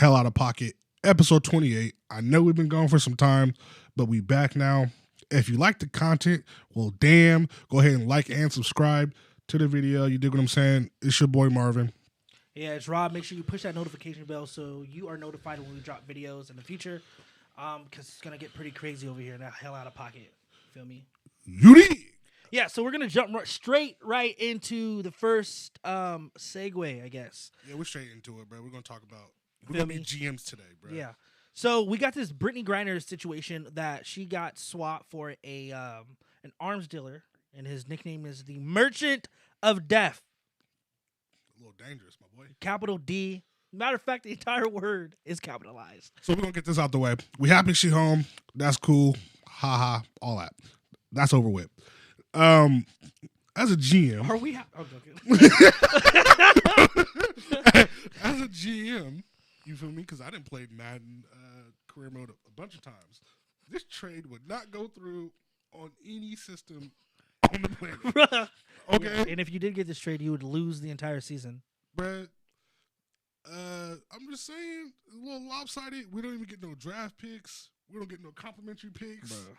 Hell Out of Pocket, episode 28. I know we've been gone for some time, but we back now. If you like the content, well, damn, go ahead and like and subscribe to the video. You dig what I'm saying? It's your boy Marvin. Yeah, it's Rob. Make sure you push that notification bell so you are notified when we drop videos in the future. Because it's going to get pretty crazy over here in that Hell Out of Pocket. Feel me? You dig? Yeah, so we're going to jump straight right into the first segue, I guess. Yeah, we're straight into it, bro. We're going to talk about... We're Feel going to me? be GMs today, bro. Yeah. So we got this Brittney Griner situation that she got swapped for an arms dealer, and his nickname is the Merchant of Death. A little dangerous, my boy. Capital D. Matter of fact, the entire word is capitalized. So we're going to get this out the way. We happy she home. That's cool. Ha, all that. That's over with. As a GM... Are we... I'm joking. As a GM, you feel me? Because I didn't play Madden career mode a bunch of times. This trade would not go through on any system on the planet. Okay? Yeah, and if you did get this trade, you would lose the entire season. But I'm just saying, a little lopsided. We don't even get no draft picks. We don't get no complimentary picks. Bro.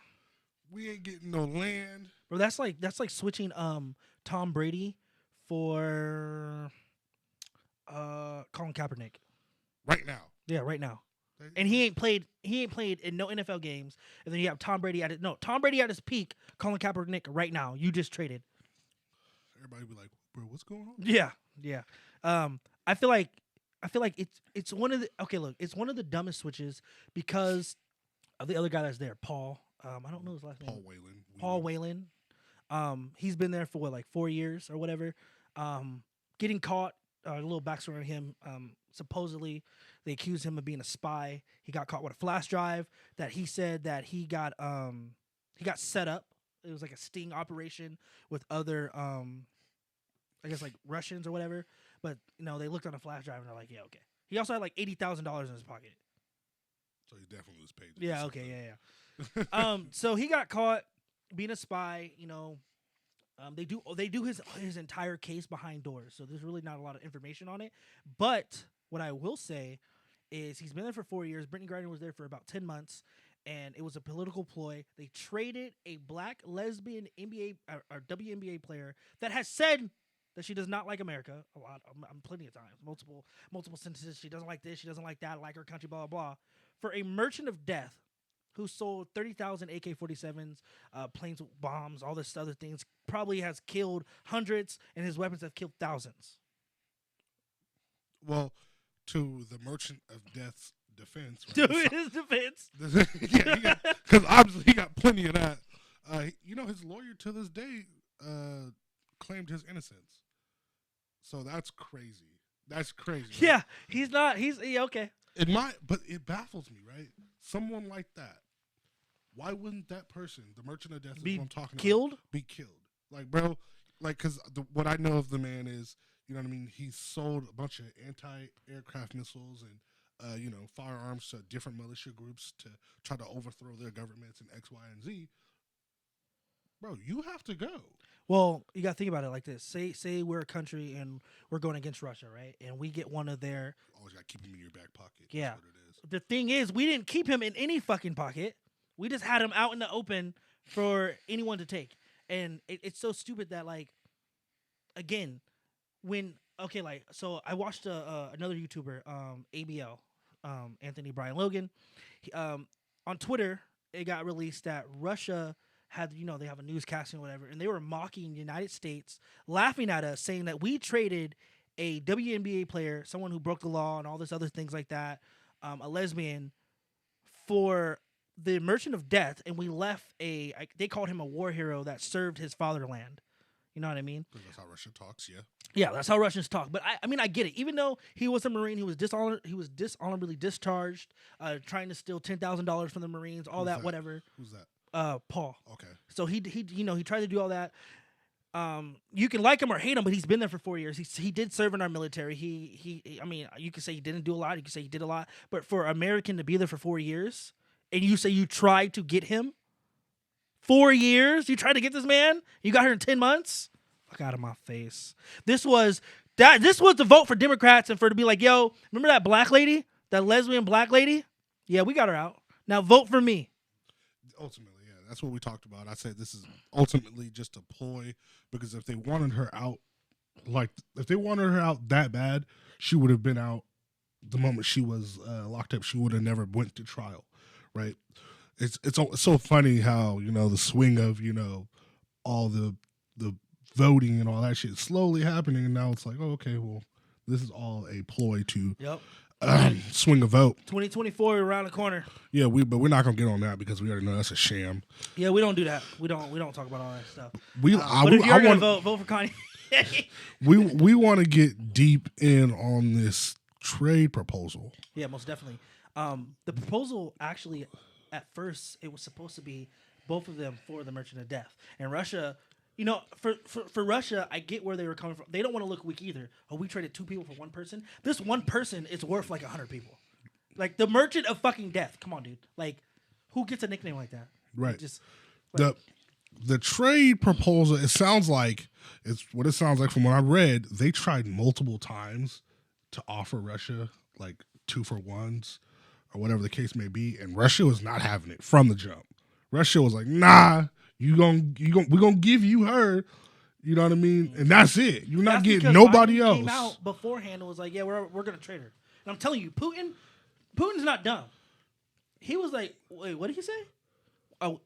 We ain't getting no land. Bro, that's like switching Tom Brady for Colin Kaepernick. Right now. Yeah, right now. And he ain't played in no NFL games. And then you have Tom Brady Tom Brady at his peak, Colin Kaepernick right now. You just traded. Everybody be like, bro, what's going on? Yeah. I feel like it's one of the it's one of the dumbest switches because of the other guy that's there, Paul. I don't know his last name. Paul Whelan. He's been there for 4 years or whatever. Getting caught. A little backstory on him. Supposedly, they accused him of being a spy. He got caught with a flash drive that he said that he got set up. It was like a sting operation with other, I guess Russians or whatever. But they looked on a flash drive and they're like, yeah, okay. He also had $80,000 in his pocket. So he definitely was paid. Yeah. Okay. Yeah. So he got caught being a spy. They do his entire case behind doors, so there's really not a lot of information on it. But what I will say is he's been there for 4 years. Brittney Griner was there for about 10 months, and it was a political ploy. They traded a black lesbian NBA or WNBA player that has said that she does not like America a lot, plenty of times, multiple sentences. She doesn't like this, she doesn't like that, like her country, blah blah blah, for a merchant of death who sold 30,000 AK-47s, planes, bombs, all this other things, probably has killed hundreds, and his weapons have killed thousands. Well, to the Merchant of Death's defense. Right? To his defense. Yeah, because obviously he got plenty of that. His lawyer to this day claimed his innocence. So that's crazy. That's crazy. Right? Yeah, okay. But it baffles me, right? Someone like that. Why wouldn't that person, the Merchant of Death, is what I'm talking about, be killed? Bro, because what I know of the man is, you know what I mean? He sold a bunch of anti-aircraft missiles and, firearms to different militia groups to try to overthrow their governments and X, Y, and Z. Bro, you have to go. Well, you got to think about it like this. Say we're a country and we're going against Russia, right? And we get one of their... Always got to keep him in your back pocket. Yeah. That's what it is. The thing is, we didn't keep him in any fucking pocket. We just had him out in the open for anyone to take. And it's so stupid that, again, so I watched another YouTuber, ABL, Anthony Brian Logan. On Twitter, it got released that Russia had, they have a newscasting or whatever, and they were mocking the United States, laughing at us, saying that we traded a WNBA player, someone who broke the law and all this other things like that, a lesbian, for the Merchant of Death, and we left they called him a war hero that served his fatherland. You know what I mean? That's how Russia talks, yeah. Yeah, that's how Russians talk. But I get it. Even though he was a Marine, he was dishonorably discharged, trying to steal $10,000 from the Marines, all that, whatever. Who's that? Paul. Okay. So he tried to do all that. You can like him or hate him, but he's been there for 4 years. He did serve in our military. You can say he didn't do a lot. You can say he did a lot. But for an American to be there for 4 years, and you say you tried to get him, 4 years, you tried to get this man, you got here in 10 months? Fuck out of my face. This was the vote for Democrats and for to be like, yo, remember that black lady That lesbian black lady, yeah, we got her out. Now vote for me. Ultimately, yeah, that's what we talked about. I said this is ultimately just a ploy because if they wanted her out, that bad, she would have been out the moment she was locked up. She would have never went to trial, right? It's so funny how the swing of all the voting and all that shit is slowly happening, and now it's like, oh, okay, well, this is all a ploy to swing a vote. 2024 around the corner. Yeah, but we're not gonna get on that because we already know that's a sham. Yeah, we don't do that. We don't talk about all that stuff. But if you're gonna vote for Kanye. we want to get deep in on this trade proposal. Yeah, most definitely. The proposal actually, at first, it was supposed to be both of them for the Merchant of Death. And Russia, for Russia, I get where they were coming from. They don't want to look weak either. Oh, we traded 2 people for 1 person. This 1 person is worth like 100 people. Like the Merchant of fucking Death. Come on, dude. Like, who gets a nickname like that? Right. The trade proposal, it sounds like from what I read. They tried multiple times to offer Russia like 2-for-1s or whatever the case may be, and Russia was not having it from the jump. Russia was like, nah, we're gonna give you her. You know what I mean? And that's it. You're not getting nobody else. Came out beforehand and was like, yeah, we're gonna trade her. And I'm telling you, Putin's not dumb. He was like, wait, what did he say? Oh,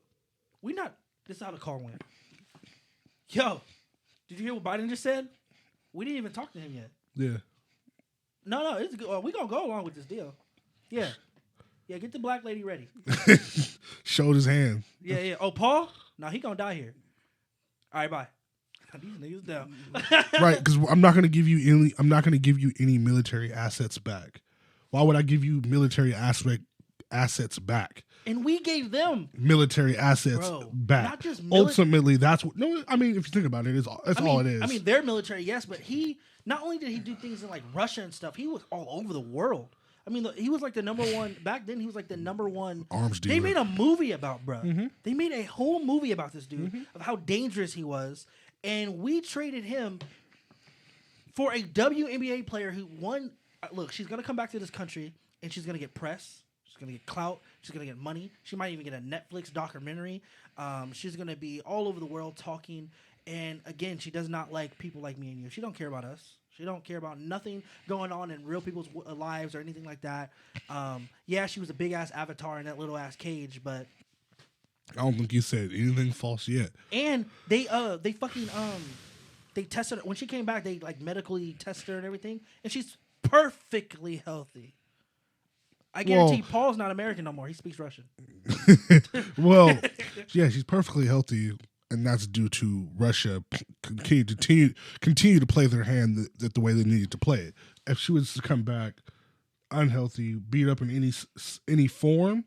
we not. This is how the call went. Yo, did you hear what Biden just said? We didn't even talk to him yet. Yeah. No, it's good. We gonna go along with this deal. Yeah, get the black lady ready. Showed his hand. Yeah. Oh, Paul? No, he gonna die here. All right, bye. These niggas down. Right, because I'm not gonna give you any military assets back. Why would I give you military assets back? And we gave them military assets back. Not just ultimately, that's what. No, I mean, if you think about it, that's all it is. I mean, they're military, yes, but he not only did he do things in like Russia and stuff, he was all over the world. I mean, he was like the number one back then. He was like the number one arms dealer. They made a movie about bro. Mm-hmm. They made a whole movie about this dude of how dangerous he was, and we traded him for a WNBA player who won. Look, she's gonna come back to this country and she's gonna get press. She's gonna get clout. She's gonna get money. She might even get a Netflix documentary. She's gonna be all over the world talking. And again, she does not like people like me and you. She don't care about us. She don't care about nothing going on in real people's lives or anything like that. Yeah, she was a big ass avatar in that little ass cage, but I don't think you said anything false yet. And they tested her when she came back. They like medically tested her and everything, and she's perfectly healthy. I guarantee Paul's not American no more. He speaks Russian. Well, yeah, she's perfectly healthy, and that's due to Russia continue to play their hand the way they needed to play it. If she was to come back unhealthy, beat up in any form,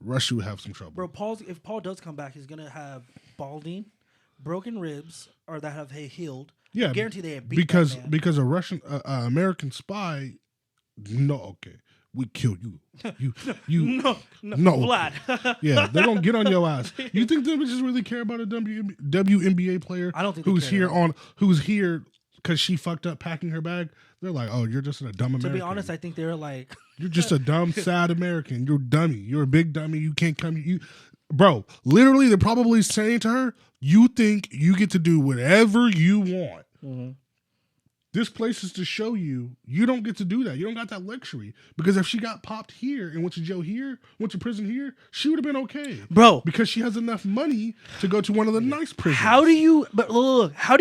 Russia would have some trouble. Bro, if Paul does come back, he's gonna have balding, broken ribs, or that have healed. Yeah, I guarantee they have beat because a Russian American spy. No, okay. We kill you. No, Vlad. Yeah, they're gonna get on your ass. You think them bitches really care about a WNBA player? I don't think who's here because she fucked up packing her bag. They're like, oh, you're just a dumb American. To be honest, I think they're like, you're just a dumb, sad American. You're a dummy. You're a big dummy. You can't come. Bro, literally, they're probably saying to her, you think you get to do whatever you want. Mm-hmm. This place is to show you don't get to do that. You don't got that luxury. Because if she got popped here and went to jail here, went to prison here, she would have been okay. Bro. Because she has enough money to go to one of the nice prisons. How do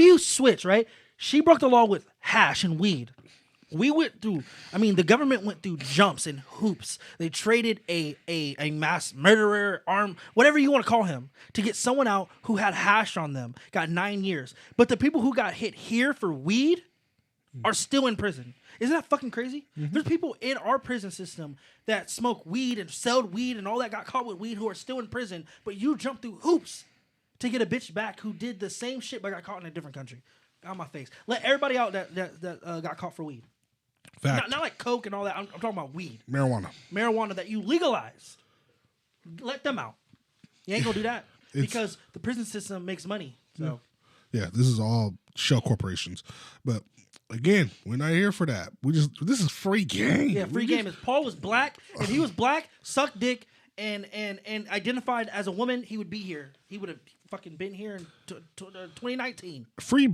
you switch, right? She broke the law with hash and weed. The government went through jumps and hoops. They traded a mass murderer, whatever you want to call him, to get someone out who had hash on them, got 9 years. But the people who got hit here for weed are still in prison. Isn't that fucking crazy? Mm-hmm. There's people in our prison system that smoke weed and sell weed and all that, got caught with weed, who are still in prison, but you jump through hoops to get a bitch back who did the same shit but got caught in a different country. Got on my face. Let everybody out that got caught for weed. Not like coke and all that. I'm talking about weed. Marijuana that you legalize. Let them out. You ain't gonna do that because the prison system makes money. So yeah, this is all shell corporations. But Again, we're not here for that. This is free game. Yeah, free game. If Paul was black, if he was black, sucked dick, and identified as a woman, he would be here. He would have fucking been here in 2019. Free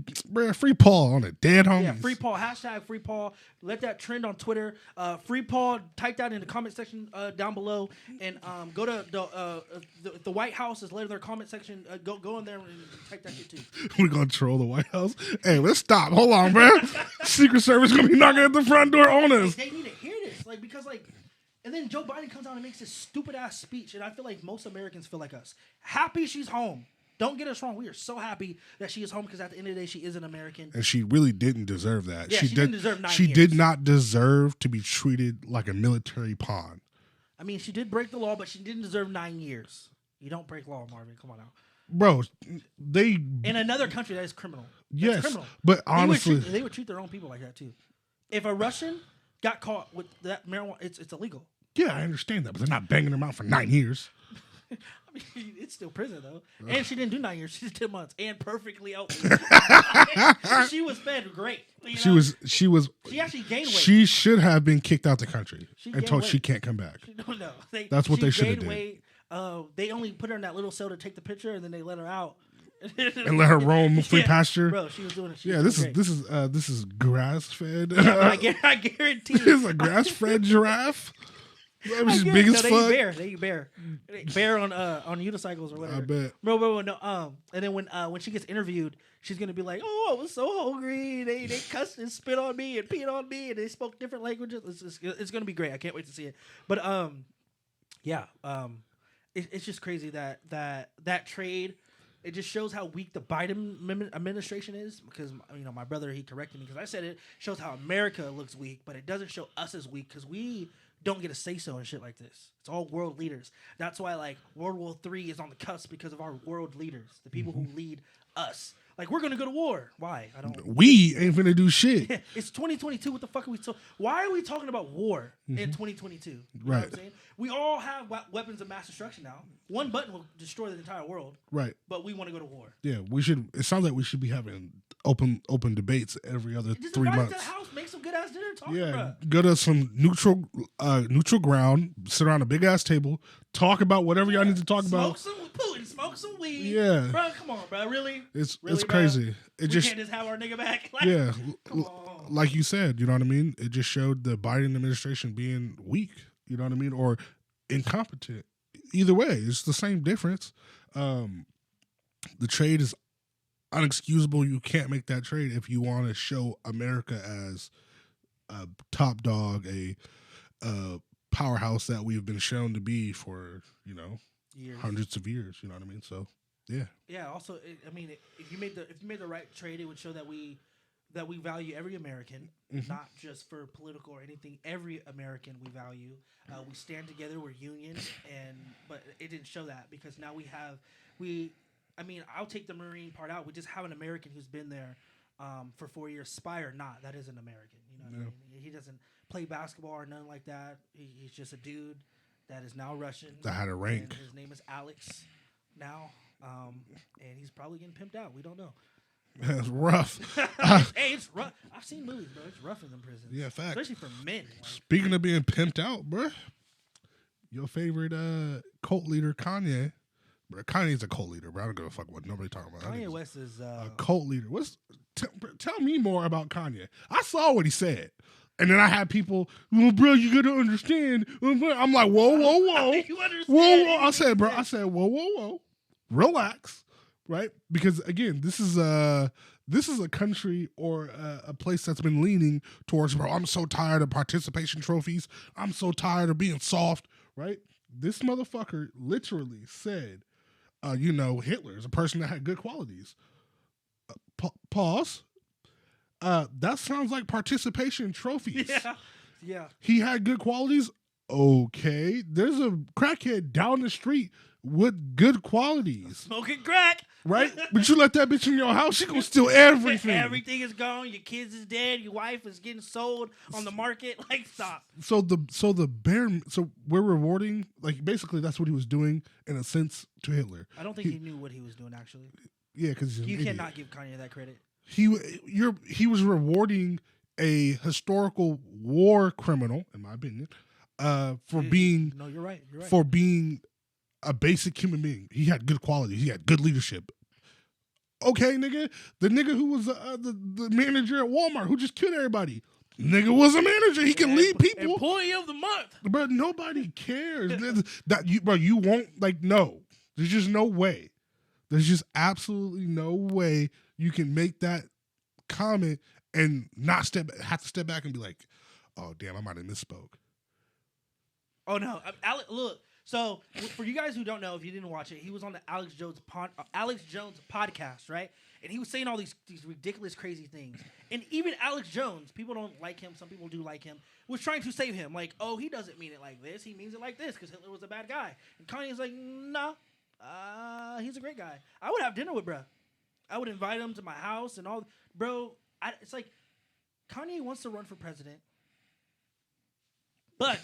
Paul on a dead homies. Yeah, free Paul. Hashtag free Paul. Let that trend on Twitter. Free Paul. Type that in the comment section down below, and go to the White House is later their comment section. Go in there and type that shit too. We're gonna troll the White House. Hey, let's stop. Hold on, bro. Secret Service gonna be knocking at the front door on us. They need to hear this, because and then Joe Biden comes out and makes this stupid ass speech, and I feel like most Americans feel like us. Happy she's home. Don't get us wrong. We are so happy that she is home because at the end of the day, she is an American. And she really didn't deserve that. Yeah, she didn't deserve 9 years. She did not deserve to be treated like a military pawn. I mean, she did break the law, but she didn't deserve 9 years. You don't break law, Marvin. Come on now. Bro, in another country, that is criminal. Yes, criminal. But honestly... They would treat their own people like that, too. If a Russian got caught with that marijuana, it's illegal. Yeah, I understand that, but they're not banging them out for 9 years. I mean, it's still prison though, and she didn't do 9 years; she did 10 months, and perfectly healthy. She was fed great. She was. She actually gained weight. She should have been kicked out the country and told she can't come back. No. That's what they should have did. They only put her in that little cell to take the picture, and then they let her out and let her roam free pasture. Bro, she was doing it. This is grass fed. I guarantee. This is a grass fed giraffe. She's big as fuck. They eat bear on unicycles or whatever. I bet. Bro, no. And then when she gets interviewed, she's gonna be like, "Oh, I was so hungry. They cussed and spit on me and peed on me, and they spoke different languages. It's gonna be great. I can't wait to see it." But it's just crazy that trade. It just shows how weak the Biden administration is. Because my brother, he corrected me because I said it shows how America looks weak, but it doesn't show us as weak because we don't get a say-so and shit like this. It's all world leaders. That's why, World War III is on the cusp because of our world leaders, the people who lead us. We're going to go to war. Why? We ain't finna do shit. It's 2022. What the fuck are we why are we talking about war in 2022? You know what I'm saying? We all have weapons of mass destruction now. One button will destroy the entire world. Right. But we want to go to war. Yeah, we should. It sounds like we should be having open debates every other 3 months. Just to the house, make some good ass dinner, talk go to some neutral ground, sit around a big ass table, talk about whatever y'all need to talk about. Smoke some weed. Yeah, bro, come on, bro. Really? It's crazy. We can't just have our nigga back. Come on. Like you said, you know what I mean. It just showed the Biden administration being weak. You know what I mean, or incompetent. Either way, it's the same difference. The trade is unexcusable. You can't make that trade if you want to show America as a top dog, a powerhouse that we've been shown to be for years. Hundreds of years. You know what I mean? So yeah. Yeah. Also, if you made the right trade, it would show that we value every American, not just for political or anything. Every American we value. We stand together. We're union, but it didn't show that because now I'll take the Marine part out. We just have an American who's been there for 4 years. Spy or not, that is an American. You know what I mean? He doesn't play basketball or nothing like that. He's just a dude that is now Russian. That had a rank. His name is Alex now, and he's probably getting pimped out. We don't know. It's rough. Hey, it's rough. I've seen movies, bro. It's rough in them prisons. Yeah, fact. Especially for men. Speaking of being pimped out, bro, your favorite cult leader, Kanye. Bro, Kanye's a cult leader, bro. I don't give a fuck what nobody talking about. Kanye West is a cult leader. Tell me more about Kanye. I saw what he said. And then I had people, well, bro, you got to understand. I'm like, whoa. You understand? Whoa. I said, whoa. Relax, right? Because, again, this is a country or a place that's been leaning towards, bro, I'm so tired of participation trophies. I'm so tired of being soft, right? This motherfucker literally said, Hitler is a person that had good qualities. Pause. That sounds like participation trophies. Yeah. He had good qualities. Okay. There's a crackhead down the street with good qualities. Smoking crack. Right? But you let that bitch in your house, she gonna steal everything. Everything is gone. Your kids is dead. Your wife is getting sold on the market. Stop. So we're rewarding, basically that's what he was doing in a sense to Hitler. I don't think he knew what he was doing, actually. Yeah, because you cannot give Kanye that credit. he was rewarding a historical war criminal, in my opinion, for being. No, you're right. You're right. For being a basic human being. He had good qualities. He had good leadership. Okay, nigga. The nigga who was the manager at Walmart who just killed everybody. Nigga was a manager. He can lead people. Employee of the month. But nobody cares. You won't, like, no. There's just no way. There's just absolutely no way you can make that comment and not have to step back and be like, oh, damn, I might have misspoke. Oh, no. Look. So, for you guys who don't know, if you didn't watch it, he was on the Alex Jones podcast, right? And he was saying all these ridiculous, crazy things. And even Alex Jones, people don't like him, some people do like him, was trying to save him. Like, oh, he doesn't mean it like this. He means it like this because Hitler was a bad guy. And Kanye's like, nah, he's a great guy. I would have dinner with bro. I would invite him to my house and all. Bro, it's like Kanye wants to run for president, but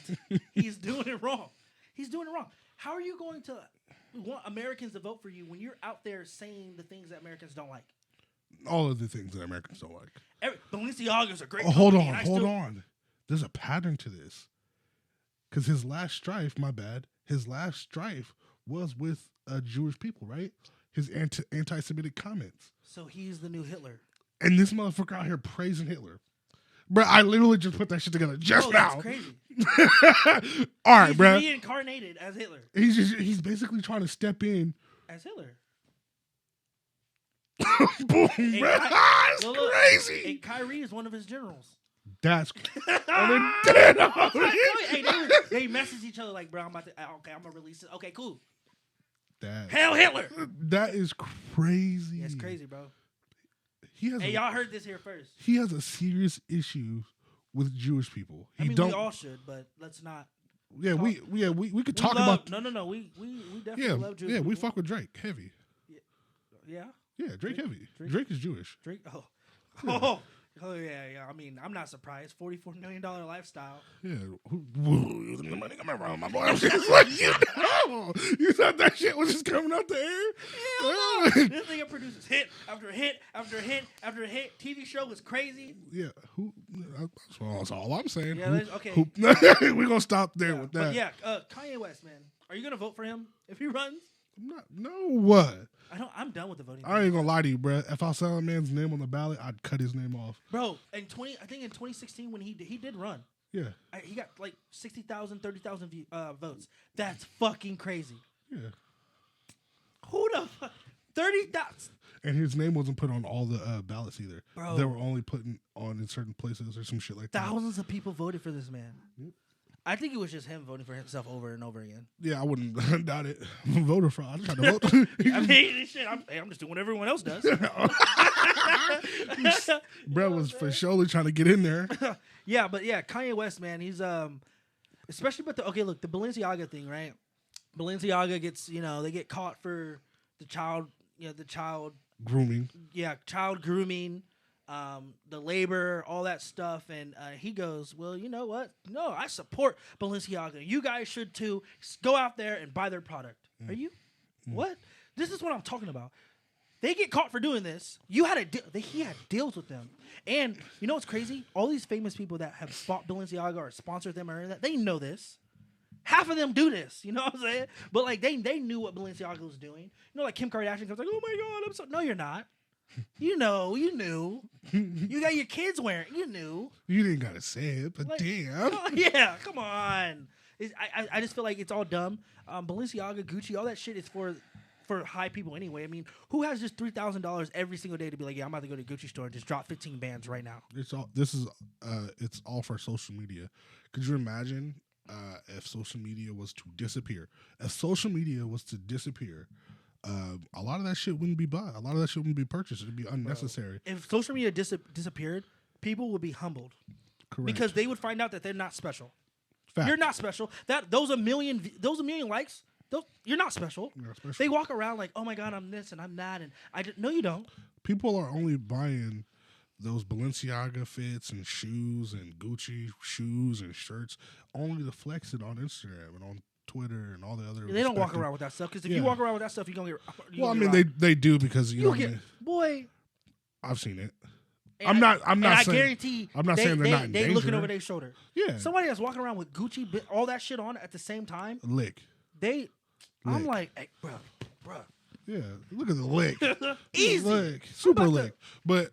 he's doing it wrong. He's doing it wrong. How are you going to want Americans to vote for you when you're out there saying the things that Americans don't like? All of the things that Americans don't like. Balenciaga's a great company. Hold on. There's a pattern to this. Because his last strife was with Jewish people, right? His anti-Semitic comments. So he's the new Hitler. And this motherfucker out here praising Hitler. Bro, I literally just put that shit together just now. That's crazy. All right, bro. He's reincarnated as Hitler. He's basically trying to step in as Hitler. Boom, bro. That's crazy. And Kyrie is one of his generals. That's dead. They message each other like, bro, I'm gonna release it. Okay, cool. Hail Hitler. That is crazy. Yeah, it's crazy, bro. Y'all heard this here first. He has a serious issue with Jewish people. We all should, but let's not. Yeah, we could talk about. No. We definitely love Jewish. Yeah, people. we fuck with Drake heavy. Yeah. Yeah, Drake heavy. Drake is Jewish. Drake. Oh. Oh yeah. I mean, I'm not surprised. $44 million lifestyle. Yeah. Who using the money? I'm around my boy. I'm just like, you thought that shit was just coming out the air? Yeah. This nigga produces hit after hit after hit after hit. TV show was crazy. Yeah. That's all I'm saying. Yeah. Okay. We're gonna stop there with that. But yeah. Kanye West, man. Are you gonna vote for him if he runs? No. What? I'm done with the voting. I ain't gonna lie to you, bro. If I saw a man's name on the ballot, I'd cut his name off. Bro, I think in 2016 when he did run. Yeah. He got like 60,000, 30,000 votes. That's fucking crazy. Yeah. Who the fuck? 30,000. And his name wasn't put on all the ballots either. Bro. They were only put on in certain places or some shit like that. Thousands of people voted for this man. Yep. I think it was just him voting for himself over and over again. Yeah, I wouldn't doubt it. Voter fraud. I'm trying to vote. I mean, shit. I'm just doing what everyone else does. Bro was for surely trying to get in there. Yeah, but yeah, Kanye West, man, he's especially with the Balenciaga thing, right? Balenciaga gets, they get caught for the child grooming. Yeah, child grooming. The labor, all that stuff, and he goes, well, you know what? No, I support Balenciaga. You guys should too. Go out there and buy their product. Are you? What? This is what I'm talking about. They get caught for doing this. He had deals with them, and you know what's crazy? All these famous people that have bought Balenciaga or sponsored them or anything, they know this. Half of them do this, you know what I'm saying? But like they knew what Balenciaga was doing. Like Kim Kardashian comes like, oh my god, no, you're not. You knew. You got your kids wearing. You knew. You didn't gotta say it, but damn. Yeah, come on. I just feel like it's all dumb. Balenciaga, Gucci, all that shit is for high people anyway. I mean, who has just $3,000 every single day to be like, yeah, I'm about to go to the Gucci store and just drop 15 bands right now? It's all for social media. Could you imagine if social media was to disappear? If social media was to disappear. A lot of that shit wouldn't be bought. A lot of that shit wouldn't be purchased. It'd be unnecessary. If social media disappeared, people would be humbled. Correct. Because they would find out that they're not special. Fact. You're not special. Those a million likes. You're not special. They walk around like, oh my god, I'm this and I'm that, and no, you don't. People are only buying those Balenciaga fits and shoes and Gucci shoes and shirts only to flex it on Instagram and on Twitter and all the other. They don't walk around with that stuff because if you walk around with that stuff, you're gonna get. They do because you know. Boy. I've seen it. And I'm not saying. I guarantee. I'm not saying they're not in danger. They looking over their shoulder. Yeah. Somebody that's walking around with Gucci, all that shit on at the same time. Lick. I'm like, hey, bro. Yeah. Look at the lick. Easy. Lick. Super lick. But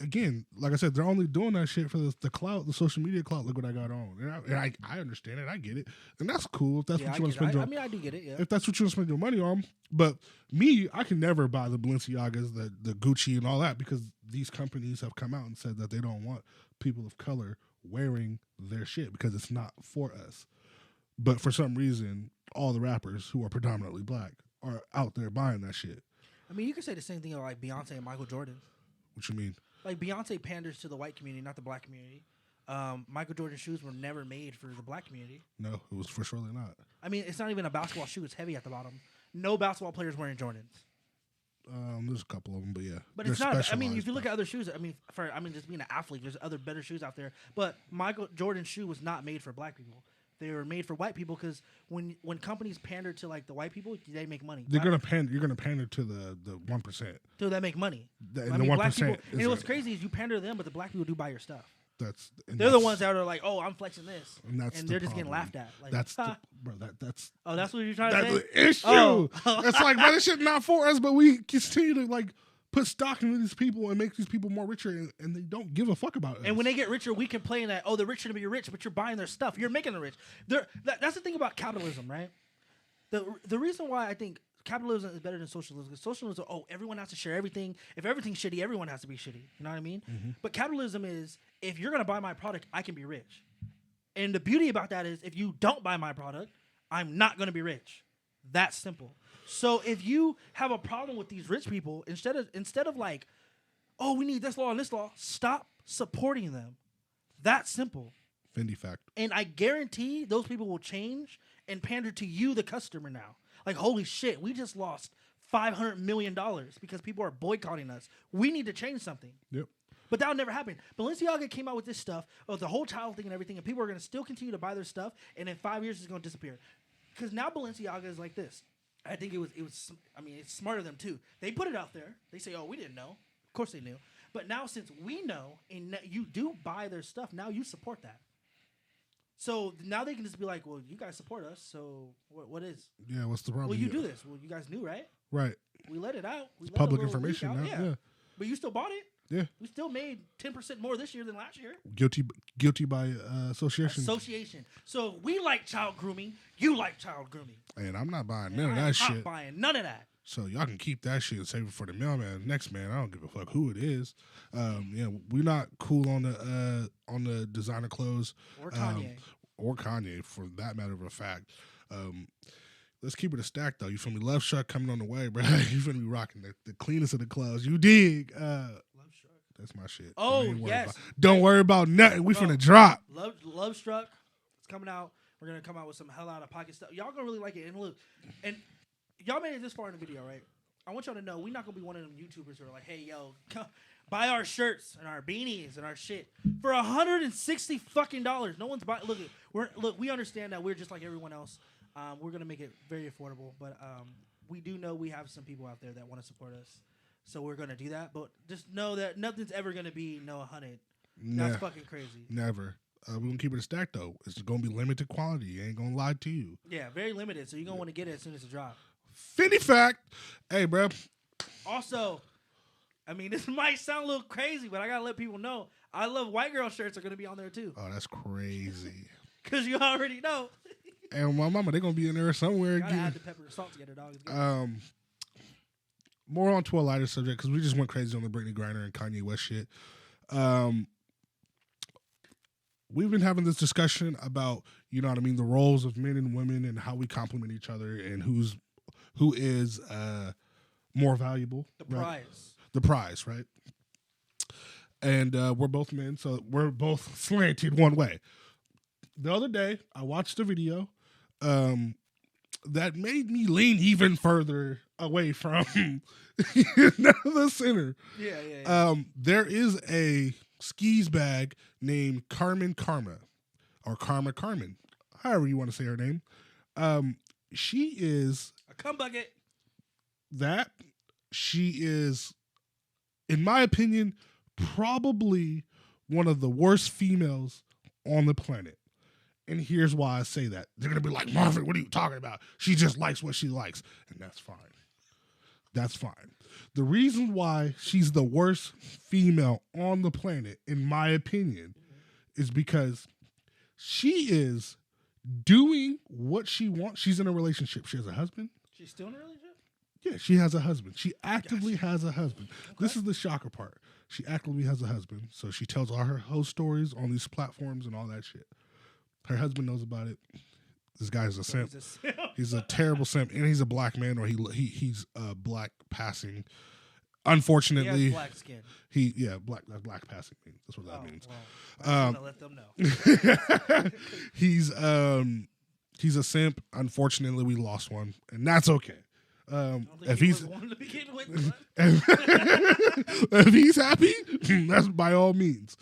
again, like I said, they're only doing that shit for the clout, the social media clout. Look what I got on, and I understand it. I get it, and that's cool. If that's what you want to spend. I do get it. Yeah. If that's what you want to spend your money on, but me, I can never buy the Balenciagas, the Gucci, and all that because these companies have come out and said that they don't want people of color wearing their shit because it's not for us. But for some reason, all the rappers who are predominantly black are out there buying that shit. I mean, you could say the same thing about like Beyonce and Michael Jordan. What you mean? Like Beyonce panders to the white community, not the black community. Michael Jordan shoes were never made for the black community. No, it was for surely not. I mean, it's not even a basketball shoe; it's heavy at the bottom. No basketball players wearing Jordans. There's a couple of them, but yeah. But it's not. I mean, if you look at other shoes, just being an athlete, there's other better shoes out there. But Michael Jordan's shoe was not made for black people. They were made for white people because when companies pander to like the white people, they make money. You're gonna pander to the 1%. So they make money. The 1%. And what's crazy is you pander to them, but the black people do buy your stuff. They're the ones that are like, oh, I'm flexing this, and they're just getting laughed at. Like, that's that's oh, that's what you're trying to say. That's the issue. Oh. It's like, bro, this shit not for us, but we continue to like put stock into these people and make these people more richer, and they don't give a fuck about us. And when they get richer, we complain that, oh, they're richer to be rich, but you're buying their stuff. You're making them rich. That's the thing about capitalism, right? The reason why I think capitalism is better than socialism is socialism, everyone has to share everything. If everything's shitty, everyone has to be shitty. You know what I mean? Mm-hmm. But capitalism is, if you're going to buy my product, I can be rich. And the beauty about that is, if you don't buy my product, I'm not going to be rich. That's simple. So if you have a problem with these rich people, instead of like, oh, we need this law and this law, stop supporting them. That's simple. Fendi fact. And I guarantee those people will change and pander to you, the customer, now. Like, holy shit, we just lost $500 million because people are boycotting us. We need to change something. Yep. But that would never happen. Balenciaga came out with this stuff, the whole child thing and everything, and people are going to still continue to buy their stuff, and in 5 years it's going to disappear. Because now Balenciaga is like this. I think it's smarter of them too. They put it out there. They say, oh, we didn't know. Of course they knew. But now since we know and you do buy their stuff, now you support that. So now they can just be like, well, you guys support us, so what is? Yeah, what's the problem? Well, you do this. Well, you guys knew, right? Right. We let it out. It's public information now. Yeah. But you still bought it. Yeah. We still made 10% more this year than last year. Guilty by association. So we like child grooming. You like child grooming. And I'm not buying none of that shit. I'm not buying none of that. So y'all can keep that shit and save it for the mailman. Next man, I don't give a fuck who it is. We're not cool on the designer clothes. Or Kanye. For that matter of a fact. Let's keep it a stack though. You feel me? Love Struck coming on the way, bro. You finna be rocking the cleanest of the clothes. You dig? Love Struck. That's my shit. Oh yes. Don't worry about nothing. We finna drop. Love Struck. It's coming out. We're gonna come out with some HellaOuttaPocket stuff. Y'all gonna really like it. And look, and y'all made it this far in the video, right? I want y'all to know we're not gonna be one of them YouTubers who are like, hey yo, buy our shirts and our beanies and our shit for $160 fucking dollars. No one's buying. Look, we understand that we're just like everyone else. We're gonna make it very affordable, but we do know we have some people out there that want to support us, so we're gonna do that. But just know that nothing's ever gonna be 100. That's fucking crazy. Never. We're gonna keep it a stack though. It's gonna be limited quality. I ain't gonna lie to you. Yeah, very limited. So you're gonna want to get it as soon as it drops. Fendi fact. Hey, bro. Also, I mean, this might sound a little crazy, but I gotta let people know I love white girl shirts are gonna be on there too. Oh, that's crazy. Cause you already know. And my mama, they're gonna be in there somewhere again. Gotta add the pepper and salt together, dog. More on to a lighter subject because we just went crazy on the Brittney Griner and Kanye West shit. We've been having this discussion about, you know what I mean, the roles of men and women and how we complement each other and who is more valuable. The prize, right? And we're both men, so we're both slanted one way. The other day, I watched a video that made me lean even further away from the center. Yeah. There is a skis bag named Carmen Karma, or Karma Carmen, however you want to say her name. She is a cum bucket. That she is in my opinion, probably one of the worst females on the planet. And here's why I say that. They're going to be like, Marvin, what are you talking about? She just likes what she likes. And that's fine. That's fine. The reason why she's the worst female on the planet, in my opinion, is because she is doing what she wants. She's in a relationship. She has a husband. She's still in a relationship? Yeah, she has a husband. She actively has a husband. Okay. This is the shocker part. She actively has a husband. So she tells all her whole stories on these platforms and all that shit. Her husband knows about it. This guy's a simp. He's a terrible simp, and he's a black man, or he's black passing. Unfortunately, he has black skin. Black passing means. That's what that means. Well, I let them know. He's a simp. Unfortunately, we lost one, and that's okay. If he's if he's happy, that's by all means.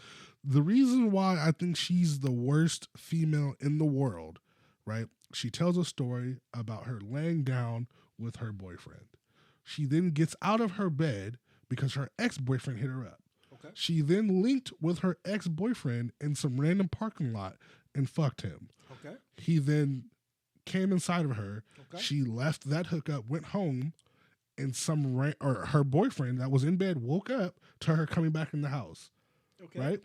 The reason why I think she's the worst female in the world, right? She tells a story about her laying down with her boyfriend. She then gets out of her bed because her ex-boyfriend hit her up. Okay. She then linked with her ex-boyfriend in some random parking lot and fucked him. Okay. He then came inside of her. Okay. She left that hookup, went home, and her boyfriend that was in bed woke up to her coming back in the house. Okay. Right?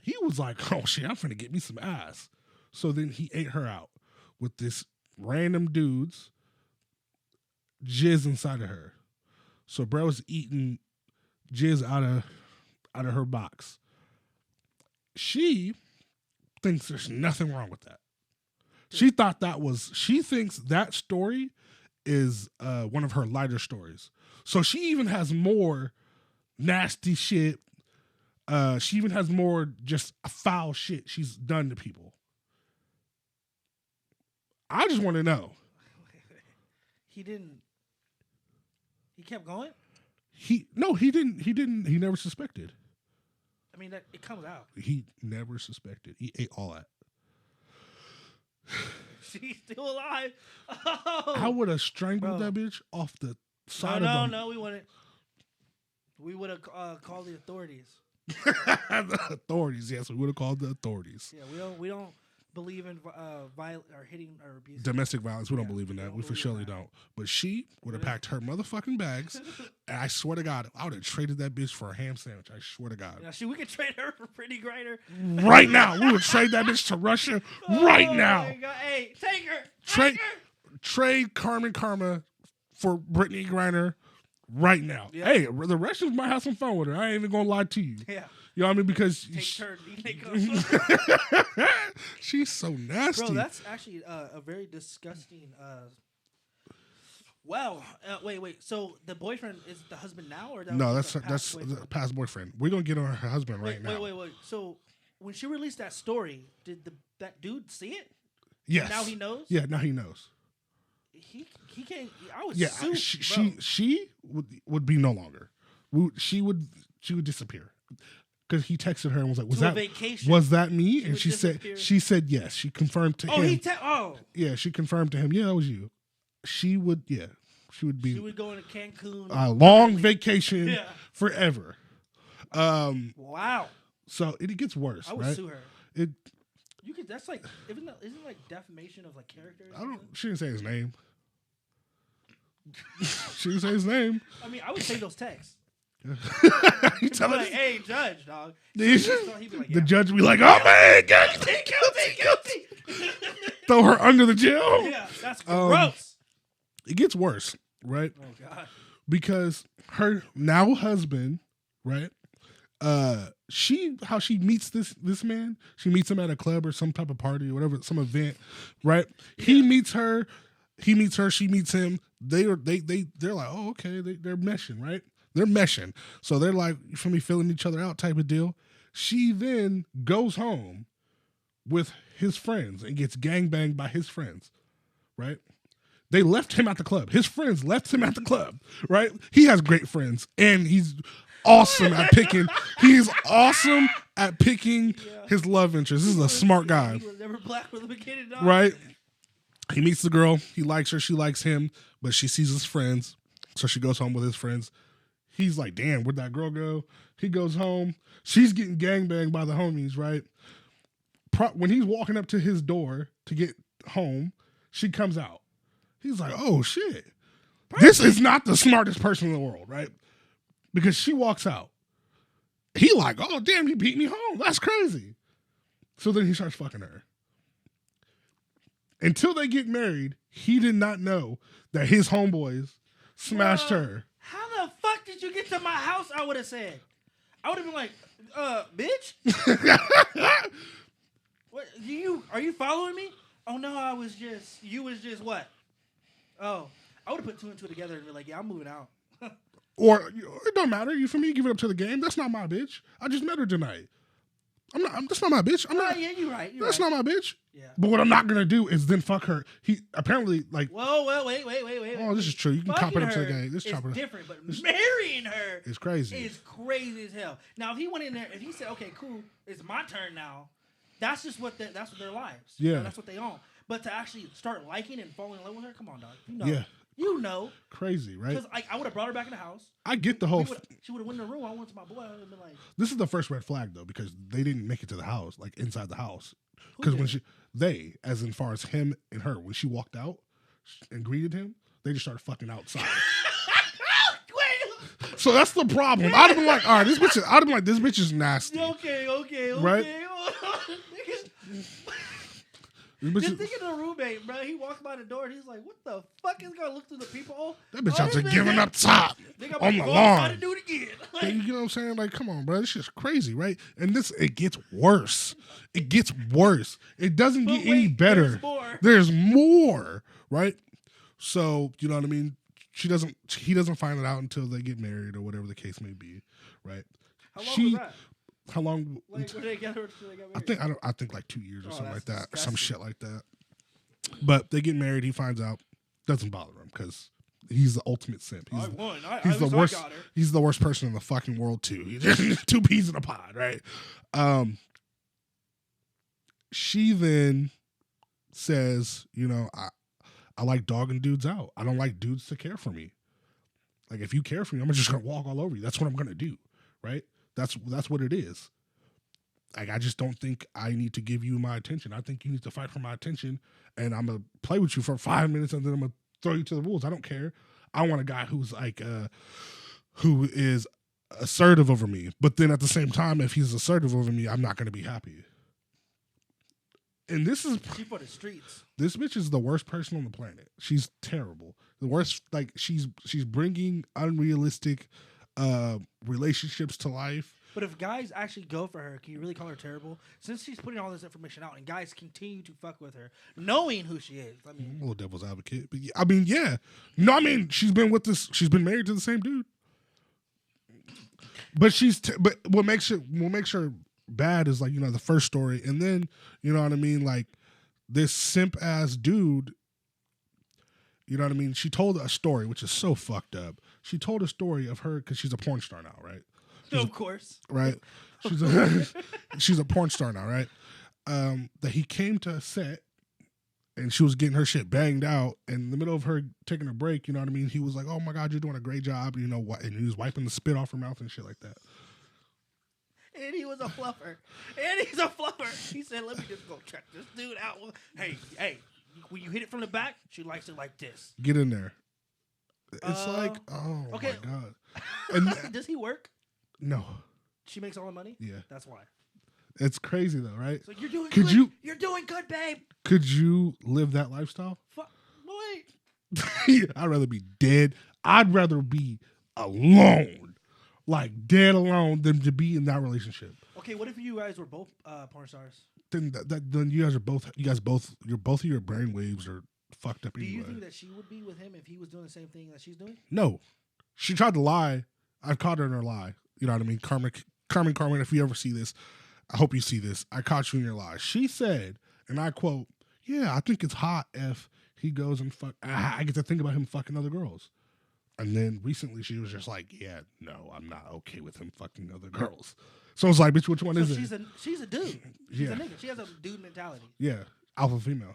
He was like, oh shit, I'm finna get me some ass. So then he ate her out with this random dude's jizz inside of her. So bro was eating jizz out of her box. She thinks there's nothing wrong with that. She thinks that story is one of her lighter stories. So she even has more nasty shit. She even has more just foul shit she's done to people. I just want to know. He kept going? He didn't. He never suspected. I mean, it comes out. He never suspected. He ate all that. She's still alive. Oh, I would have strangled that bitch off the side of the... No, we wouldn't. We would have called the authorities. The authorities, yes, we would have called the authorities. Yeah, we don't believe in violence or hitting or abuse. Domestic violence, we don't believe in that. We for surely don't. But she would have packed her motherfucking bags, and I swear to God, I would have traded that bitch for a ham sandwich. I swear to God. Yeah, we could trade her for Brittney Griner right now. We would trade that bitch to Russia right now. My God. Hey, take her. Trade Carmen Karma for Brittney Griner right now. Yep. Hey, the Russians might have some fun with her. I ain't even gonna lie to you. Yeah. You know what I mean? Because she's so nasty. Bro, that's actually a very disgusting. Wow. Wait. So the boyfriend is the husband now, or that's the past boyfriend. We're gonna get on her husband right now. Wait. So when she released that story, did that dude see it? Yes. Now he knows. Yeah. Now he knows. He can't. I was she would be no longer. She would disappear. Because he texted her and was like, "Was that me?" And she said yes. She confirmed to him. Yeah, she confirmed to him. Yeah, that was you. She would be. She would go into Cancun. A long vacation forever. Wow. So it gets worse. I would right? sue her. You could. That's like isn't it like defamation of like character? She didn't say his name. She didn't say his name. I mean, I would say those texts. You tell like, hey, judge, dog. The judge would be like, oh man, guilty. Throw her under the jail. Yeah, that's gross. It gets worse, right? Oh God. Because her now husband, right? How she meets this man. She meets him at a club or some type of party or whatever, some event, right? Yeah. He meets her. She meets him. They're like, oh, okay, they're meshing, right? They're meshing. So they're like, you feel me, filling each other out type of deal. She then goes home with his friends and gets gangbanged by his friends, right? They left him at the club. His friends left him at the club, right? He has great friends, and he's awesome at picking. He's awesome at picking his love interest. This is a smart guy. He was never black from the beginning, dog. Right? He meets the girl. He likes her. She likes him, but she sees his friends, so she goes home with his friends. He's like, damn, where'd that girl go? He goes home. She's getting gangbanged by the homies, right? When he's walking up to his door to get home, she comes out. He's like, oh, shit. This is not the smartest person in the world, right? Because she walks out. He like, oh, damn, you beat me home. That's crazy. So then he starts fucking her. Until they get married, he did not know that his homeboys smashed her. How the fuck did you get to my house? I would have said. I would have been like, bitch? What? Are you following me? Oh, no, you was just what? Oh, I would have put two and two together and be like, yeah, I'm moving out. Or, it don't matter. You for me, give it up to the game. That's not my bitch. I just met her tonight. That's not my bitch. Yeah, you're right. That's not my bitch. Yeah. But what I'm not going to do is then fuck her. He apparently, like... Whoa, wait. Oh, this is true. You can cop it up to the game. It's different, but marrying her is crazy. Is crazy as hell. Now, if he went in there, if he said, okay, cool, it's my turn now, that's just what that's what their lives. Yeah. That's what they own. But to actually start liking and falling in love with her, come on, dog. Yeah. You know. Crazy, right? Because I would have brought her back in the house. I get the whole... She would have went in the room. I went to my boy. I would have been like... This is the first red flag, though, because they didn't make it to the house, like inside the house. Because when as in far as him and her, when she walked out and greeted him, they just started fucking outside. Wait. So that's the problem. I'd have been like, all right, this bitch is nasty. Okay. Right? Just think of the roommate, bro. He walks by the door and he's like, what the fuck is going to look through the peephole? That bitch out there giving up top on the lawn. To do it again. Like, you know what I'm saying? Like, come on, bro. This shit's crazy, right? And it gets worse. It gets worse. It doesn't get any better. There's more, right? So, you know what I mean? He doesn't find it out until they get married or whatever the case may be, right? How long was that? How long? Were they together until they got married? I think like 2 years or something like that, disgusting. some shit like that. But they get married. He finds out. Doesn't bother him because he's the ultimate simp. He's the worst. He's the worst person in the fucking world too. He's just 2 peas in a pod, right? She then says, you know, I like dogging dudes out. I don't like dudes to care for me. Like if you care for me, I'm just gonna walk all over you. That's what I'm gonna do, right? That's what it is. Like, I just don't think I need to give you my attention. I think you need to fight for my attention, and I'm going to play with you for 5 minutes, and then I'm going to throw you to the wolves. I don't care. I want a guy who's like, who is assertive over me. But then at the same time, if he's assertive over me, I'm not going to be happy. And this is... She for the streets. This bitch is the worst person on the planet. She's terrible. The worst, like, she's bringing unrealistic... relationships to life. But if guys actually go for her, can you really call her terrible? Since she's putting all this information out and guys continue to fuck with her, knowing who she is. I mean, a little devil's advocate, but yeah, I mean, yeah. No, I mean, she's been married to the same dude. But but what makes her bad is, like, you know, the first story, and then, you know what I mean, like, this simp ass dude. You know what I mean? She told a story, which is so fucked up. She told a story of her, because she's a porn star now, right? Of course. Right? She's a porn star now, right? That he came to a set, and she was getting her shit banged out, and in the middle of her taking a break, you know what I mean? He was like, oh my God, you're doing a great job, you know what? And he was wiping the spit off her mouth and shit like that. And he was a fluffer. He said, let me just go check this dude out. Hey. When you hit it from the back, she likes it like this. Get in there. It's like, oh okay. My God. And does he work? No. She makes all the money? Yeah. That's why. It's crazy though, right? So you're doing good. You're doing good, babe. Could you live that lifestyle? Wait. I'd rather be dead. I'd rather be alone. Like dead alone than to be in that relationship. Okay, what if you guys were both porn stars? Then you guys both of your brain waves are fucked up anyway. Do you think that she would be with him if he was doing the same thing that she's doing? No. She tried to lie. I caught her in her lie. You know what I mean? Carmen, if you ever see this, I hope you see this. I caught you in your lie. She said, and I quote, yeah, I think it's hot if he goes and fuck. I get to think about him fucking other girls. And then recently she was just like, yeah, no, I'm not okay with him fucking other girls. So I was like, bitch, which one is it? She's a dude. She's a nigga. She has a dude mentality. Yeah. Alpha female.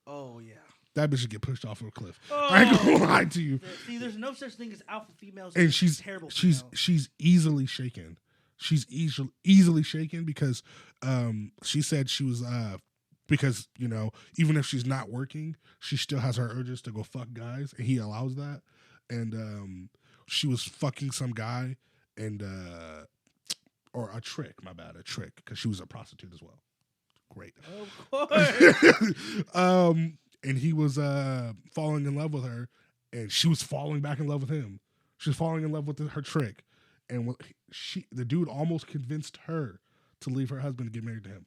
Oh, yeah. that bitch should get pushed off of a cliff. I ain't gonna lie to you. See, there's no such thing as alpha females. And she's terrible. She's easily shaken. She's easily shaken because she said she was because, you know, even if she's not working, she still has her urges to go fuck guys, and he allows that. And she was fucking some guy, and or a trick, because she was a prostitute as well. Great. Of course. And he was falling in love with her, and she was falling back in love with him. She was falling in love with her trick, and the dude almost convinced her to leave her husband to get married to him.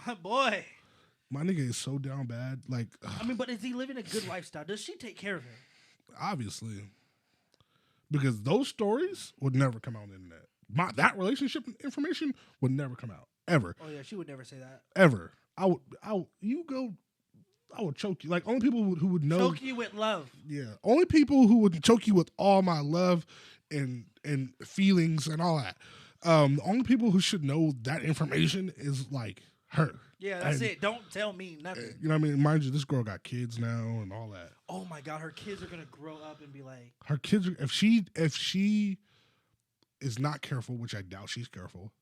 My boy. My nigga is so down bad. Like, I mean, but is he living a good lifestyle? Does she take care of him? Obviously. Because those stories would never come out on the internet. That relationship information would never come out. Ever. Oh, yeah, she would never say that. Ever. I would choke you. Like, only people who would know. Choke you with love. Yeah. Only people who would choke you with all my love and feelings and all that. The only people who should know that information is, like, her. Yeah, that's it. Don't tell me nothing. You know what I mean? Mind you, this girl got kids now and all that. Oh my God, her kids are gonna grow up and be like. Her kids are, if she is not careful, which I doubt she's careful,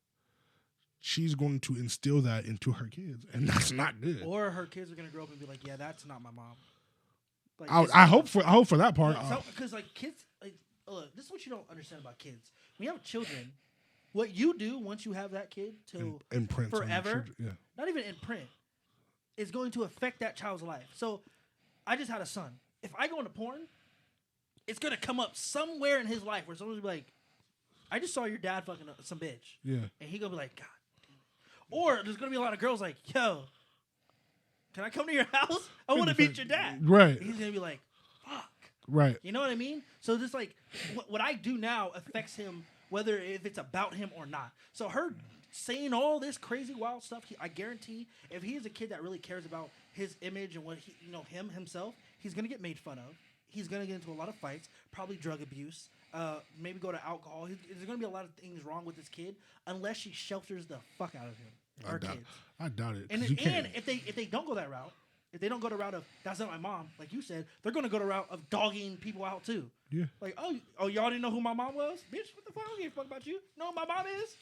she's going to instill that into her kids, and that's not good. Or her kids are gonna grow up and be like, yeah, that's not my mom. Like, I hope for that part. Because like kids, like, look, this is what you don't understand about kids. When you have children, what you do once you have that kid to imprint forever, not even imprint, is going to affect that child's life. So, I just had a son. If I go into porn, it's gonna come up somewhere in his life where someone's gonna be like, "I just saw your dad fucking some bitch," and he gonna be like, "God." Or there's gonna be a lot of girls like, "Yo, can I come to your house? I want to meet your dad." Right. And he's gonna be like, "Fuck." Right. You know what I mean? So just like what I do now affects him, whether if it's about him or not. So her saying all this crazy wild stuff, I guarantee if he is a kid that really cares about his image and what he, himself, he's gonna get made fun of. He's gonna get into a lot of fights, probably drug abuse, maybe go to alcohol. There's gonna be a lot of things wrong with this kid unless she shelters the fuck out of him. I doubt it. And if they don't go that route. If they don't go the route of, that's not my mom, like you said, they're going to go the route of dogging people out too. Yeah. Like, oh, y'all didn't know who my mom was? Bitch, what the fuck? I don't give a fuck about you. Know who my mom is?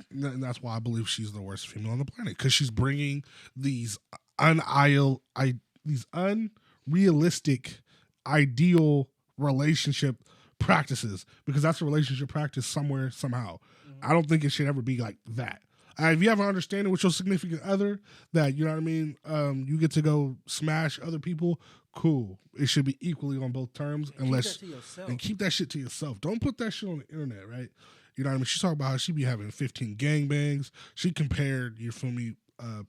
And that's why I believe she's the worst female on the planet. Because she's bringing these unrealistic, ideal relationship practices. Because that's a relationship practice somewhere, somehow. Mm-hmm. I don't think it should ever be like that. If you have an understanding with your significant other that, you know what I mean, you get to go smash other people, cool. It should be equally on both terms. And keep that shit to yourself. Don't put that shit on the internet, right? You know what I mean? She's talking about how she be having 15 gangbangs. She compared, you feel me,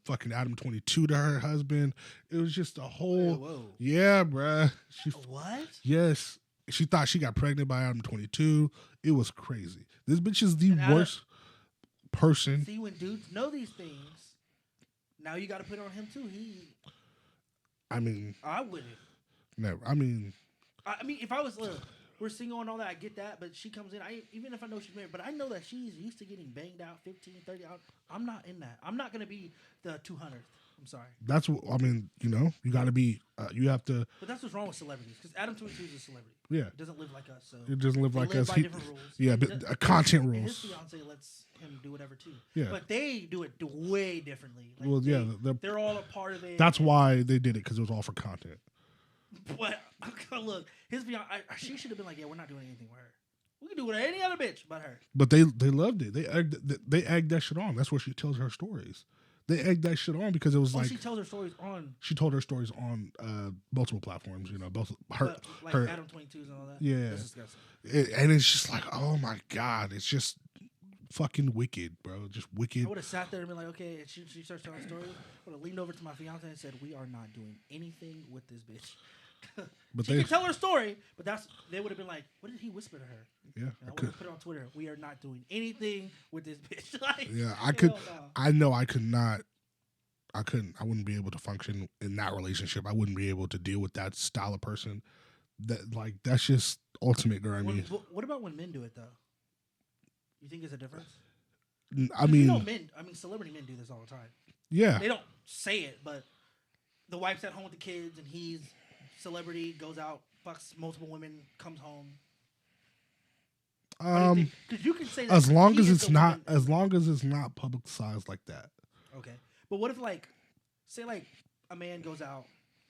fucking Ep.28 to her husband. It was just a whole... Whoa. Yeah, bruh. What? Yes. She thought she got pregnant by Ep.28. It was crazy. This bitch is the worst... person. See, when dudes know these things, now you got to put it on him too. I wouldn't. Never. I mean, if I was, we're single and all that, I get that, but she comes in, even if I know she's married, but I know that she's used to getting banged out 15, 30 out. I'm not in that. I'm not going to be the 200th. I'm sorry. That's what, you got to be, you have to. But that's what's wrong with celebrities, because Ep.28 is a celebrity. Yeah. It doesn't live like us. So it doesn't live like us. By different rules. Yeah, but content rules. And his fiance lets him do whatever too. Yeah. But they do it way differently. Like well, yeah. They're all a part of it. That's why they did it, because it was all for content. But, look, his fiance, she should have been like, yeah, we're not doing anything with her. We can do with any other bitch but her. But they loved it. They egged that shit on. That's where she tells her stories. They egged that shit on because it was she tells her stories on. She told her stories on multiple platforms. Both her Ep.28 and all that. Yeah, that's disgusting. And it's just like, oh my God, it's just fucking wicked, bro. Just wicked. I would have sat there and been like, okay. And she starts telling stories. I would have leaned over to my fiance and said, we are not doing anything with this bitch. But she can tell her story, but they would have been like, what did he whisper to her? Yeah, I would have put it on Twitter. We are not doing anything with this bitch. I know I could not. I wouldn't be able to function in that relationship. I wouldn't be able to deal with that style of person. That's just ultimate grimy. What about when men do it though? You think there's a difference? I mean, men. Celebrity men do this all the time. Yeah. They don't say it, but the wife's at home with the kids, and he's celebrity, goes out, fucks multiple women, comes home. Because you can say that as long as it's not publicized like that. Okay, but what if say a man goes out,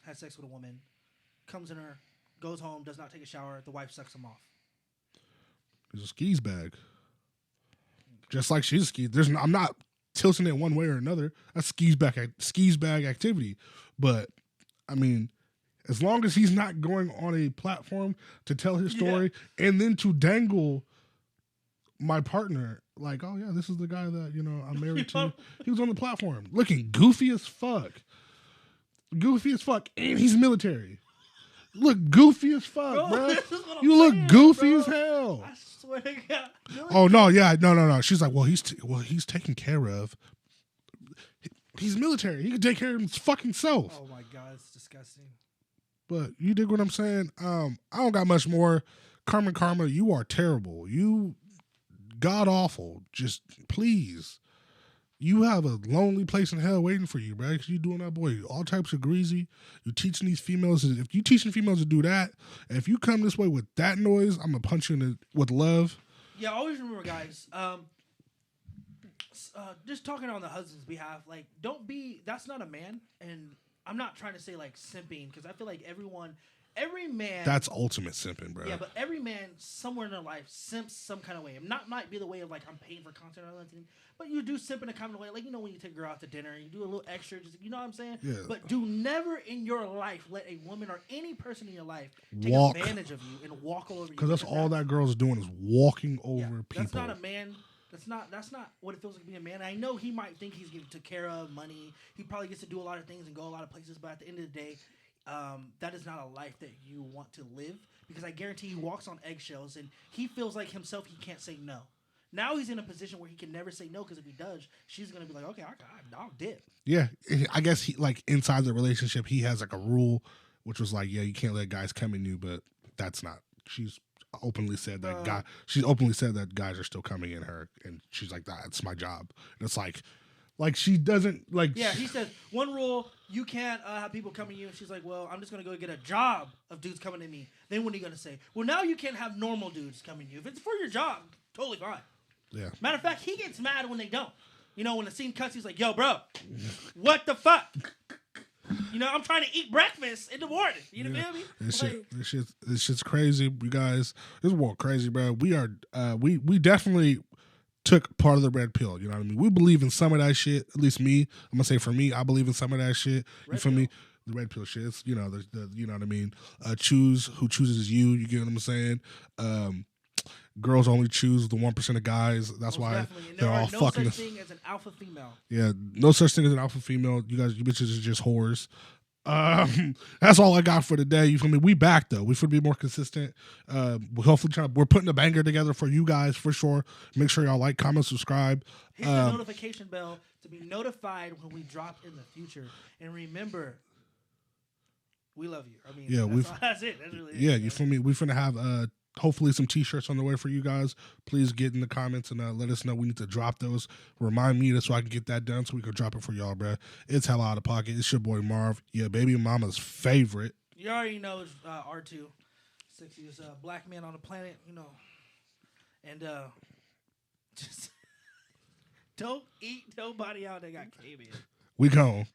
has sex with a woman, comes in her, goes home, does not take a shower, the wife sucks him off. There's a skis bag. Just like she's a skis. I'm not tilting it one way or another. That's skis bag activity. But I mean, as long as he's not going on a platform to tell his story and then to dangle my partner, like, oh yeah, this is the guy that I'm married to. He was on the platform, looking goofy as fuck, and he's military. Look goofy as fuck, bro. You look goofy as hell. I swear to God. Oh no, yeah, no. She's like, well, he's taken care of. He's military. He can take care of his fucking self. Oh my God, it's disgusting. But you dig what I'm saying? I don't got much more. Karma, you are terrible. You god awful. Just please. You have a lonely place in hell waiting for you, bro. Because you doing that, boy. All types of greasy. You teaching these females. If you teaching females to do that, and if you come this way with that noise, I'm gonna punch you with love. Yeah, always remember, guys. Just talking on the husband's behalf, don't be. That's not a man, and I'm not trying to say simping, because I feel like every man. That's ultimate simping, bro. Yeah, but every man somewhere in their might simps some kind of way. Might be the way of I'm paying for content or anything, but you do simp in a kind of way. When you take a girl out to dinner, you do a little extra. Just what I'm saying. Yeah. But do never in your life let a woman or any person in your life take advantage of you and walk all over you. Because that's all that girl's doing is walking over people. That's not a man. That's not what it feels like to be a man. I know he might think he's getting taken care of, money. He probably gets to do a lot of things and go a lot of places. But at the end of the day, that is not a life that you want to live, because I guarantee he walks on eggshells and he feels like himself he can't say no. Now he's in a position where he can never say no, because if he does, she's going to be like, okay, I'll dip. Yeah, I guess he inside the relationship, he has a rule, which was you can't let guys come in you, but that's not. She's openly said that She's openly said that guys are still coming in her, and she's like, that's my job. And it's she doesn't Yeah, he says one rule: you can't have people coming to you. And she's like, well, I'm just gonna go get a job of dudes coming to me. Then what are you gonna say? Well, now you can't have normal dudes coming to you. If it's for your job, totally fine. Yeah. Matter of fact, he gets mad when they don't. When the scene cuts, he's like, yo, bro, what the fuck? I'm trying to eat breakfast in the morning. You know what I mean? This shit's crazy, you guys. This is what crazy, bro. We are we definitely took part of the red pill. You know what I mean? We believe in some of that shit. At least me. I'm gonna say for me, I believe in some of that shit. You feel me? The red pill shit. It's, the you know what I mean? Choose who chooses you. You get what I'm saying? Girls only choose the 1% of guys. That's why they're all fucking. No such thing as an alpha female. Yeah, no such thing as an alpha female. You bitches are just whores. That's all I got for today. You feel me? We back though. We should be more consistent. We hopefully we're putting a banger together for you guys for sure. Make sure y'all like, comment, subscribe. Hit the notification bell to be notified when we drop in the future. And remember, we love you. I mean, yeah, that's it. That's really it. You feel me? We're finna have hopefully some t-shirts on the way for you guys. Please get in the comments and let us know. We need to drop those. Remind me so I can get that done so we can drop it for y'all, bro. It's Hella Out of Pocket. It's your boy Marv. Yeah, baby mama's favorite. You already know it's R2. Sexiest black man on the planet, And just don't eat nobody out that got came in. We gone.